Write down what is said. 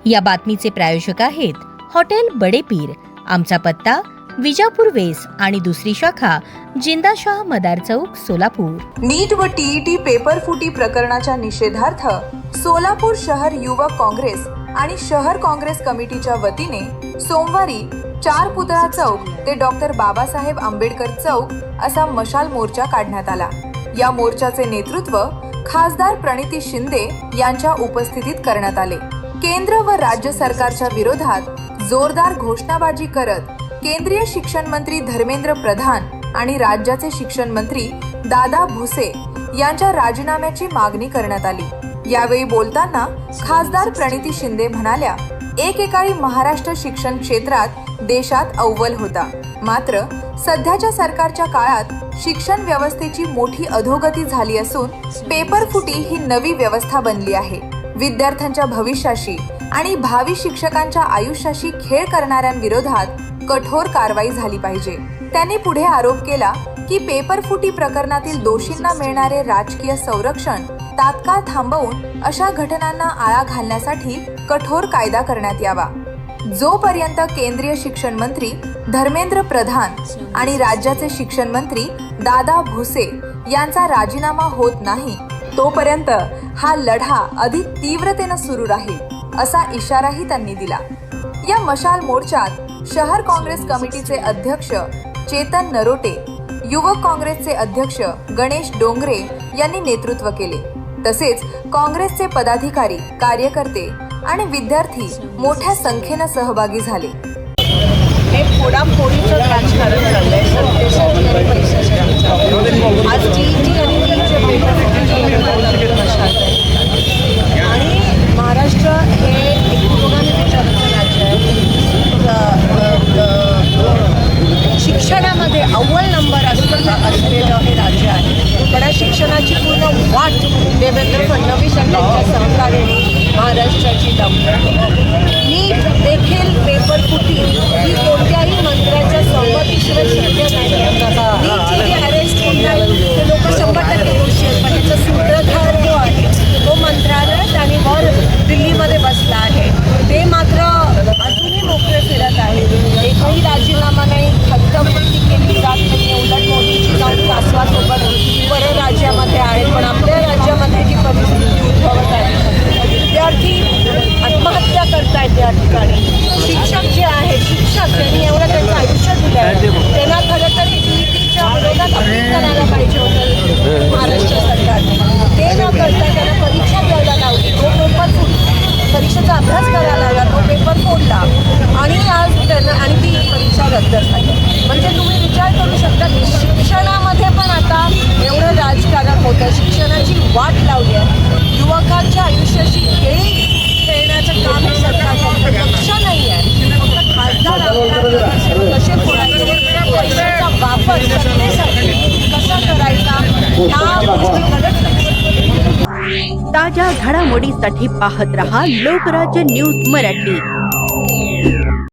या बातमीचे प्रायोजक आहेत हॉटेल बडे पीर। आमचा पत्ता विजापूर वेस आणि दुसरी शाखा जिंदाशाह मदार चौक सोलापूर। नीट व टीईटी पेपर फुटी प्रकरणाच्या निषेधार्थ सोलापूर शहर युवक काँग्रेस आणि शहर काँग्रेस कमिटीच्या वतीने सोमवारी 4 पुतळा चौक ते डॉक्टर बाबासाहेब आंबेडकर चौक असा मशाल मोर्चा काढण्यात आला। या मोर्चाचे नेतृत्व खासदार प्रणिती शिंदे यांच्या उपस्थितीत करण्यात आले। केंद्र व राज्य सरकारच्या विरोधात जोरदार घोषणाबाजी करत केंद्रीय शिक्षण मंत्री धर्मेंद्र प्रधान आणि राज्याचे शिक्षण मंत्री दादा भुसे यांच्या राजीनाम्याची मागणी करण्यात आली। यावेळी बोलताना खासदार प्रणिती शिंदे म्हणाल्या, एकेकाळी महाराष्ट्र शिक्षण क्षेत्रात देशात अव्वल होता, मात्र सध्याच्या सरकारच्या काळात शिक्षण व्यवस्थेची मोठी अधोगती झाली असून पेपर फुटी ही नवी व्यवस्था बनली आहे। विद्यार्थ्यांच्या भविष्याशी आणि भावी शिक्षकांच्या आयुष्याशी खेळ करणाऱ्यांविरोधात कठोर कारवाई झाली पाहिजे। त्यांनी पुढे आरोप केला की पेपर फुटी प्रकरणातील दोषींना मिळणारे राजकीय संरक्षण तात्काळ थांबवून अशा घटनांना आळा घालण्यासाठी कठोर कायदा करण्यात यावा। जोपर्यंत केंद्रीय शिक्षण मंत्री धर्मेंद्र प्रधान आणि राज्याचे शिक्षण मंत्री दादा भुसे यांचा राजीनामा होत नाही, तोपर्यंत हा लढा अधिक तीव्रतेने सुरू राहील, असा इशाराही त्यांनी दिला। या मशाल मोर्चात शहर काँग्रेस कमिटीचे अध्यक्ष चेतन नरोटे, युवक काँग्रेसचे अध्यक्ष गणेश डोंगरे यांनी नेतृत्व केले। तसेच काँग्रेसचे पदाधिकारी, कार्यकर्ते आणि विद्यार्थी मोठ्या संख्येने सहभागी झाले। हे फोडाफोडीचं राजकारण चाललंय, सत्तेसाठी आणि पैशासाठी चाललंय। आज टीईटी आणि नीटचे पेपर फुटीचे मशाल आणि महाराष्ट्र हे एक पुरोगामी विचाराचं राज्य आहे। शिक्षणामध्ये अव्वल नंबर असलेलं हे राज्य आहे। पण शिक्षणाची पूर्ण वाट देवेंद्र फडणवीस आणि त्यांच्या सहकार्याने महाराष्ट्राची लावली। नीट देखील पेपर फुटी ही कोणत्याही मंत्र्याच्या संमतीशिवाय शक्य नाही। नीटची जी अरेस्ट होत नाही ते लोक 100% दोषी आहेत, पण त्याचा सूत्रधार जो आहे तो मंत्रालयात आणि वर दिल्लीमध्ये बसला आहे, ते मात्र अजूनही मोकळे फिरत आहे। एकही राजीनामा नाही, खतखती केली जात नाही। उलट मोदीची जाऊन कासवासोबत परत राज्यामध्ये आहेत, पण आपल्या राज्यामध्ये जी परिस्थिती उद्भवत आहे, विद्यार्थी आत्महत्या करतायत या ठिकाणी। शिक्षक जे आहेत, शिक्षक त्यांनी एवढं त्यांचं आयुष्य दिलं आहे, त्यांना खरं तर टीईटीच्या विरोधात अपील करायला पाहिजे होतं महाराष्ट्र सरकारने। ते न करता त्यांना परीक्षा द्यायला लावली, तो पेपर फुटला, परीक्षेचा अभ्यास करायला लावला, तो पेपर फोडला आणि आज त्यांना आणि ती परीक्षा रद्द झाली। म्हणजे तुम्ही विचार करू शकता की शिक्षणामध्ये पण आता एवढं राजकारण होतं, शिक्षणाची वाट लावली आहे। युवकांच्या आयुष्याशी खेळण्याचं काम हे सरकारचं लक्ष नाही आहे। फक्त खासदार कसे फोडायचे, पैशाचा वापर सत्तेसाठी कसा करायचा या गोष्टीकडे। ताज्या घडामोडीसाठी पाहत रहा लोकराज्य न्यूज मराठी।